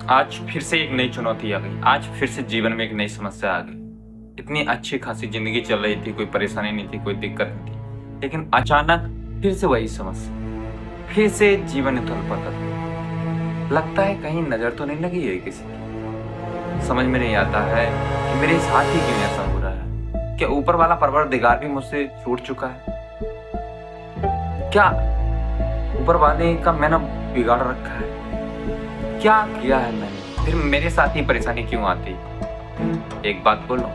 आज फिर से एक नई चुनौती आ गई। आज फिर से जीवन में एक नई समस्या आ गई। इतनी अच्छी खासी जिंदगी चल रही थी, कोई परेशानी नहीं थी, कोई दिक्कत नहीं थी, लेकिन अचानक फिर से वही समस्या, फिर से जीवन उथल-पुथल। लगता है कहीं नजर तो नहीं लगी है किसी की। समझ में नहीं आता है कि मेरे साथ ही क्यों ऐसा हो रहा है। क्या ऊपर वाला परवरदिगार भी मुझसे छूट चुका है? क्या ऊपर वाले का मैंने बिगाड़ रखा है? क्या किया है मैंने? फिर मेरे साथ ही परेशानी क्यों आती? एक बात बोलो,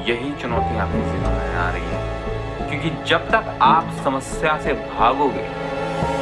यही चुनौती आपके जीवन में आ रही है, क्योंकि जब तक आप समस्या से भागोगे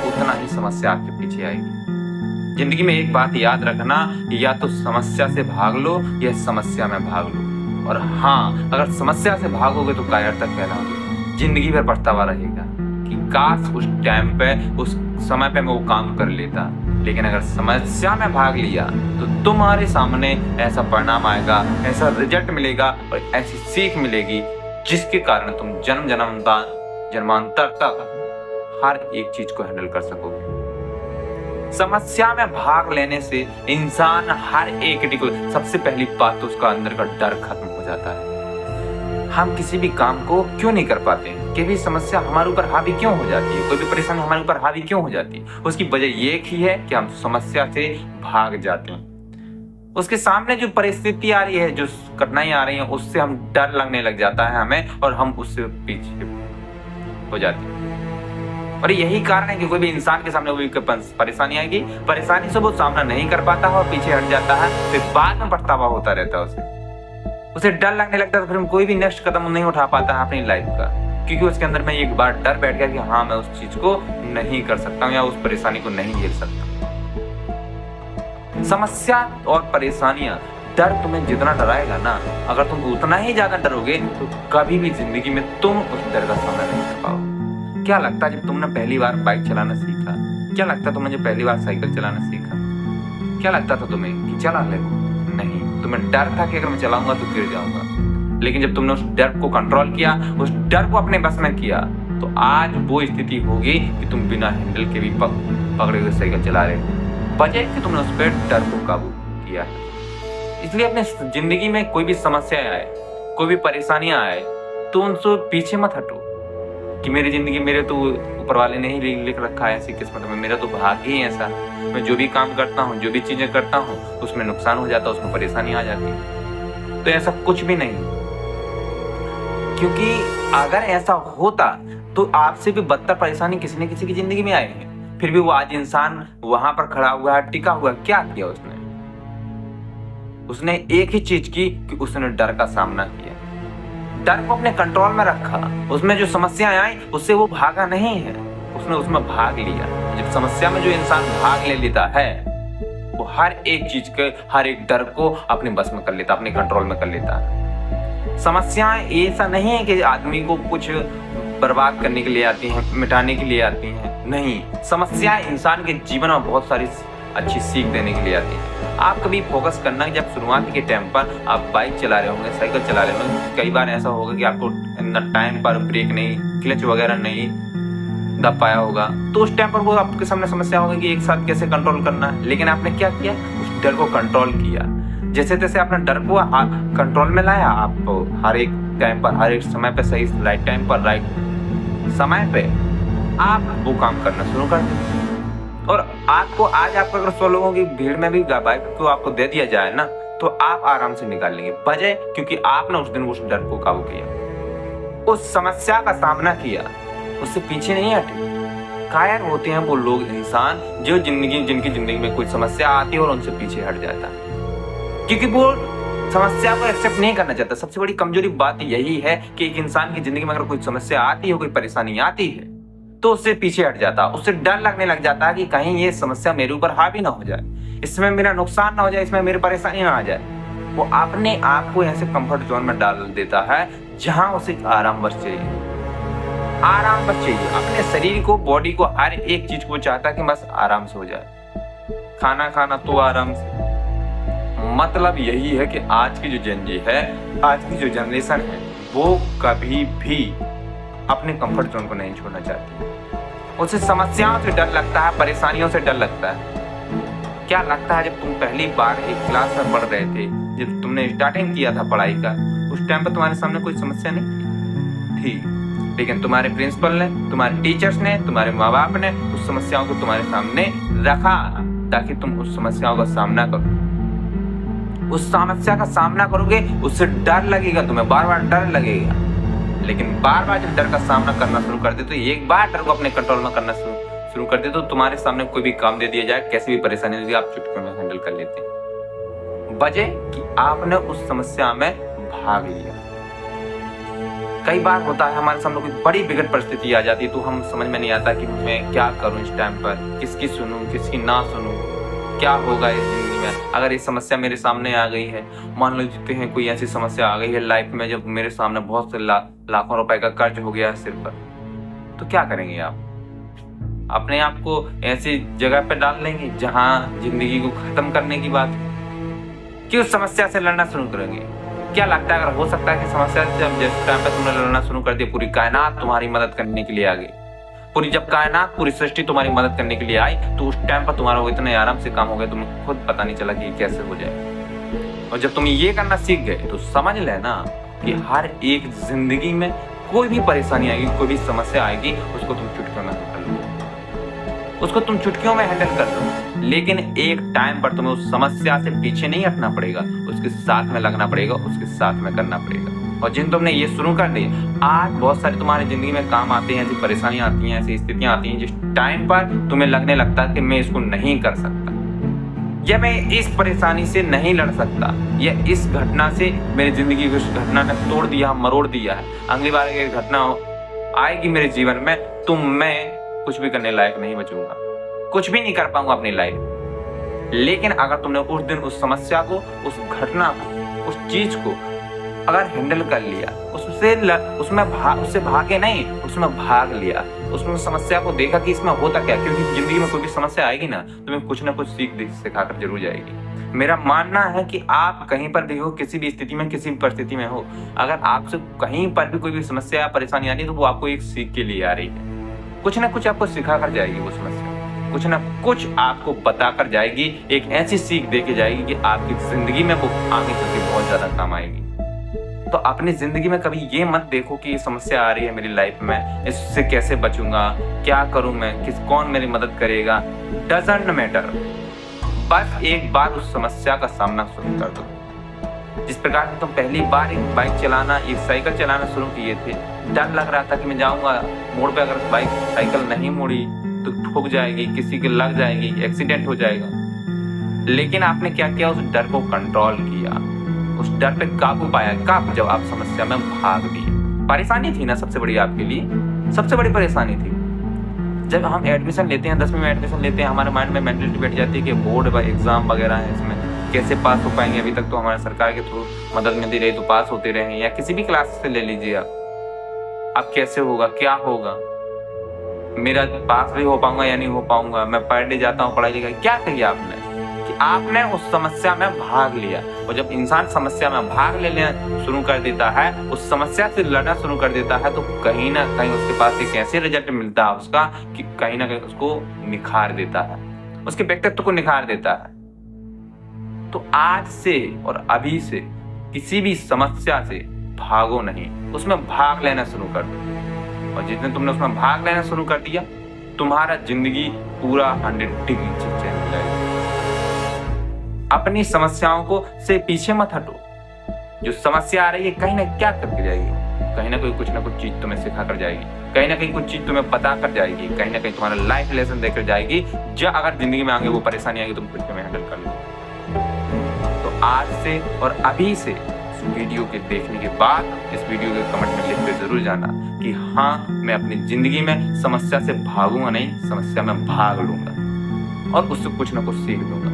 उतना ही समस्या आपके पीछे आएगी। जिंदगी में एक बात याद रखना, या तो समस्या से भाग लो या समस्या में भाग लो। और हाँ, अगर समस्या से भागोगे तो कायर तक कहलाओगे। जिंदगी भर पछतावा रहेगा कि काश उस टाइम पे, उस समय पे मैं वो काम कर लेता। लेकिन अगर समस्या में भाग लिया तो तुम्हारे सामने ऐसा परिणाम आएगा, ऐसा रिजल्ट मिलेगा और ऐसी सीख मिलेगी जिसके कारण तुम जन्म जन्मांतर तक हर एक चीज को हैंडल कर सकोगे। समस्या में भाग लेने से इंसान हर एक सबसे पहली बात तो उसका अंदर का डर खत्म हो जाता है। हम किसी भी काम को क्यों नहीं कर पाते? कोई भी समस्या हमारे ऊपर हावी क्यों हो जाती है? कोई भी परेशानी हमारे ऊपर हावी क्यों हो जाती है? उसकी वजह ये ही है कि हम समस्या से भाग जाते हैं। उसके सामने जो परिस्थिति आ रही है, जो कठिनाई आ रही है, उससे हम डर लगने लग जाता है हमें, और हम उससे पीछे हो जाते हैं। और यही कारण है कि कोई भी इंसान के सामने कोई परेशानी आएगी, परेशानी से वो सामना नहीं कर पाता है और पीछे हट जाता है, फिर बाद में पछतावा होता रहता है। उसे डर लगने लगता है, तो फिर कोई भी नेक्स्ट कदम नहीं उठा पाता है अपनी लाइफ का, क्योंकि उसके अंदर में एक बार डर बैठ गया कि हाँ, मैं उस चीज को नहीं कर सकता हूँ या उस परेशानी को नहीं झेल सकता। समस्या और परेशानियां, डर तुम्हें जितना डराएगा ना, अगर तुम उतना ही ज्यादा डरोगे तो कभी भी जिंदगी में तुम उस डर का सामना नहीं कर पाओगे। क्या लगता है जब तुमने पहली बार बाइक चलाना सीखा? क्या लगता है तुमने जब पहली बार साइकिल चलाना सीखा? क्या लगता था तुम्हें कि चला ले? नहीं, तुम्हें डर था कि अगर मैं चलाऊंगा तो गिर जाऊंगा। लेकिन जब तुमने उस डर को कंट्रोल किया, उस डर को अपने बस में किया, तो आज वो स्थिति होगी कि तुम बिना हैंडल के भी पकड़े हुए साइकिल चला रहे हो, बजाय कि तुमने उस पर डर को काबू किया है। इसलिए अपने जिंदगी में कोई भी समस्या आए, कोई भी परेशानियां आए, तो उनसे पीछे मत हटो कि मेरी जिंदगी, मेरे तो ऊपर वाले ने ही लिख रखा है ऐसी किस्मत में, मेरा तो भाग्य ही ऐसा। मैं जो भी काम करता हूँ, जो भी चीजें करता हूँ, उसमें नुकसान हो जाता है, उसमें परेशानी आ जाती है। तो ऐसा कुछ भी नहीं, क्योंकि अगर ऐसा होता तो आपसे भी बदतर परेशानी किसी न किसी की जिंदगी में आए हैं। फिर भी वो आज इंसान वहां पर खड़ा हुआ है, टिका हुआ। क्या किया उसने एक ही चीज की कि उसने डर का सामना किया, डर को अपने कंट्रोल में रखा। उसमें जो समस्याएं आई उससे वो भागा नहीं है, उसने उसमें भाग लिया। जब समस्या में जो इंसान भाग ले लेता है, वो हर एक चीज के, हर एक डर को अपने बस में कर लेता, अपने कंट्रोल में कर लेता है। समस्याएं ऐसा नहीं है कि आदमी को कुछ बर्बाद करने के लिए आती हैं, मिटाने के लिए आती हैं। नहीं, समस्याएं इंसान के जीवन में बहुत सारी अच्छी सीख देने के लिए आती है। आप कभी फोकस करना, जब शुरुआत के टाइम पर आप बाइक चला रहे होंगे, साइकिल चला रहे होंगे, कई बार ऐसा होगा कि आपको टाइम पर ब्रेक नहीं, क्लच वगैरह नहीं दब पाया होगा, तो उस टाइम पर वो आपके सामने समस्या होगी कि एक साथ कैसे कंट्रोल करना है। लेकिन आपने क्या किया? उस डर को कंट्रोल किया। जैसे तैसे अपने डर को कंट्रोल में लाया। आप हर एक टाइम पर, हर एक समय पे, सही राइट टाइम पर, राइट समय पे आप वो काम करना शुरू कर दें। और आपको आज आपको अगर 100 लोगों की भीड़ में भी बाइक को आपको दे दिया जाए ना, तो आप आराम से निकाल लेंगे, बजाय क्योंकि आपने उस दिन उस डर को काबू किया, उस समस्या का सामना किया, उससे पीछे नहीं हटे। कायर होते हैं वो लोग, इंसान जो जिनकी जिंदगी में कोई समस्या आती है और उनसे पीछे हट जाता है, क्योंकि वो समस्या को एक्सेप्ट नहीं करना चाहता। सबसे बड़ी कमजोरी बात यही है कि एक इंसान की जिंदगी में अगर कोई समस्या आती है, कोई परेशानी आती है, तो उससे पीछे हट जाता, उससे डर लगने लग जाता है कि कहीं ये समस्या मेरे ऊपर हावी ना हो जाए, इसमें मेरा नुकसान ना हो जाए, इसमें मेरी परेशानी ना आ जाए। वो अपने आप को ऐसे कंफर्ट जोन में डाल देता है जहां उसे आराम बस चाहिए, आराम बस चाहिए। अपने शरीर को, बॉडी को, हर एक चीज को चाहता है कि बस आराम से हो जाए। खाना खाना तो आराम से। मतलब यही है कि आज की जो जनजी है, आज की जो जनरेशन है, वो कभी भी अपने कंफर्ट जोन को नहीं छोड़ना चाहती। उसे समस्याओं से डर लगता है, परेशानियों से डर लगता है। क्या लगता है जब तुम पहली बार एक क्लास में पढ़ रहे थे, जब तुमने स्टार्टिंग किया था पढ़ाई का, उस टाइम पर तुम्हारे सामने कोई समस्या नहीं थी, लेकिन तुम्हारे प्रिंसिपल ने, तुम्हारे टीचर्स ने, तुम्हारे माँ बाप ने उस समस्याओं को तुम्हारे सामने रखा ताकि तुम उस समस्याओं का सामना करो। उस समस्या का सामना करोगे, उससे डर लगेगा, तुम्हें बार बार डर लगेगा, लेकिन बार बार जब डर का सामना करना शुरू कर दे तो एक बार डर को अपने कंट्रोल में करना शुरू कर दे तो तुम्हारे सामने कोई भी काम दे दिया जाए, कैसी भी परेशानी होगी, आप चुटकियों में हैंडल कर लेते हैं, बजाय कि आपने उस समस्या में भाग लिया। कई बार होता है हमारे सामने कोई बड़ी विकट परिस्थिति आ जाती है तो हम समझ में नहीं आता कि मैं क्या करूं इस टाइम पर, किसकी सुनूं, किसकी ना सुनूं, क्या होगा इस जिंदगी में। अगर ये समस्या मेरे सामने आ गई है, मान लीजिए हैं कोई ऐसी समस्या आ गई है लाइफ में जब मेरे सामने बहुत से लाखों रुपए का कर्ज हो गया है सिर पर, तो क्या करेंगे आप? अपने आप को ऐसी जगह पर डाल लेंगे जहां जिंदगी को खत्म करने की बात, कि उस समस्या से लड़ना शुरू करेंगे। क्या लगता है अगर हो सकता है कि समस्या से जब जिस टाइम पे तुमने लड़ना शुरू कर दिया, पूरी कायनात तुम्हारी मदद करने के लिए आ गई, जब कायनात पूरी सृष्टि तुम्हारी मदद करने के लिए आई तो उस टाइम पर तुम्हारा वो इतने आराम से काम हो गया, तुम्हें खुद पता नहीं चला कि ये कैसे हो जाए। और जब तुम ये करना सीख गए तो समझ लेना कि हर एक जिंदगी में कोई भी परेशानी आएगी, कोई भी समस्या आएगी, उसको तुम चुटकियों में हल कर लो, उसको तुम चुटकियों में हैंडल कर लो। लेकिन एक टाइम पर तुम्हें उस समस्या से पीछे नहीं हटना पड़ेगा, उसके साथ में लगना पड़ेगा, उसके साथ में करना पड़ेगा। और जिन तुमने ये शुरू कर दी, आज बहुत सारी तुम्हारी जिंदगी में काम आते हैं, ऐसी परेशानियां आती हैं, ऐसी स्थितियां आती हैं जिस टाइम पर तुम्हें लगने लगता है कि मैं इसको नहीं कर सकता, या मैं इस परेशानी से नहीं लड़ सकता, या इस घटना से मेरी जिंदगी को इस घटना ने तोड़ दिया, मरोड़ दिया है, अगली बार ये घटना आएगी मेरे जीवन में तो मैं कुछ भी करने लायक नहीं बचूंगा, कुछ भी नहीं कर पाऊंगा अपनी लाइफ। लेकिन अगर तुमने उस दिन उस समस्या को, उस घटना को, उस चीज को अगर हैंडल कर लिया, उससे भागे नहीं, उसमें भाग लिया, उसमें समस्या को देखा कि इसमें होता क्या, क्योंकि जिंदगी में कोई भी समस्या आएगी ना, तुम्हें कुछ ना कुछ सीख सिखाकर जरूर जाएगी। मेरा मानना है कि आप कहीं पर भी हो, किसी भी स्थिति में, किसी भी परिस्थिति में हो, अगर आपसे कहीं पर भी कोई भी समस्या या परेशानी आ रही है तो वो आपको एक सीख के लिए आ रही है, कुछ ना कुछ आपको सिखा कर जाएगी, वो समस्या कुछ ना कुछ आपको बताकर जाएगी, एक ऐसी सीख देके जाएगी कि आपकी जिंदगी में वो आगे चल के बहुत ज्यादा काम आएगी। तो अपनी जिंदगी में कभी ये मत देखो कि ये समस्या आ रही है मेरी लाइफ में, इससे कैसे बचूंगा, क्या करूं मैं, कौन मेरी मदद करेगा, डजंट मैटर, बस एक बार उस समस्या का सामना शुरू कर दो। जिस प्रकार से तुम पहली बार एक बाइक चलाना, एक साइकिल चलाना शुरू किए थे, डर लग रहा था कि मैं जाऊंगा मोड़ पे, अगर साइकिल नहीं मुड़ी तो ठुक जाएगी, किसी के लग जाएगी, एक्सीडेंट हो जाएगा, लेकिन आपने क्या किया, उस डर को कंट्रोल किया, उस डर पे काबू पाया। कब? जब आप समस्या में भाग लिए। परेशानी थी ना सबसे बड़ी, आपके लिए सबसे बड़ी परेशानी थी जब हम एडमिशन लेते हैं, 10वीं में एडमिशन लेते हैं, हमारे माइंड में मेंटलिटी बैठ जाती है कि बोर्ड एग्जाम वगैरह है, इसमें कैसे पास हो पाएंगे, अभी तक तो हमारे सरकार के थ्रू मदद मिलती रही तो पास होते रहे, या किसी भी क्लास से ले लीजिए आप कैसे होगा, क्या होगा, मेरा पास भी हो पाऊंगा या नहीं हो पाऊंगा, मैं पढ़ ले जाता हूँ, पढ़ाई लिखाई, क्या किया आपने कि आपने उस समस्या में भाग लिया। और जब इंसान समस्या में भाग लेना शुरू कर देता है, उस समस्या से लड़ना शुरू कर देता है, तो कहीं ना कहीं उसके पास एक ऐसे रिजल्ट मिलता है उसका कि कहीं ना कहीं उसको निखार देता है, उसके व्यक्तित्व को निखार देता है। तो आज से और अभी से किसी भी समस्या से भागो नहीं, उसमें भाग लेना शुरू कर दो। और जितने तुमने उसमें भाग लेना शुरू कर दिया, तुम्हारा जिंदगी पूरा 100 डिग्री चेंज हो जाएगा। अपनी समस्याओं को से पीछे मत हटो। जो समस्या आ रही है कहीं ना क्या करके जाएगी, कहीं ना कोई कुछ ना कुछ चीज तुम्हें सिखा कर जाएगी, कहीं ना कहीं कुछ चीज तुम्हें बता कर जाएगी, कहीं ना कहीं तुम्हारा लाइफ लेसन देकर जाएगी। जो अगर जिंदगी में आगे वो परेशानी आएगी तुम खुद में हैंडल कर लो। तो आज से और अभी से इस वीडियो के देखने के बाद इस वीडियो के कमेंट में लिख के जरूर जाना कि हाँ, मैं अपनी जिंदगी में समस्या से भागूंगा नहीं, समस्या में भाग लूंगा और उससे कुछ ना कुछ सीख लूंगा।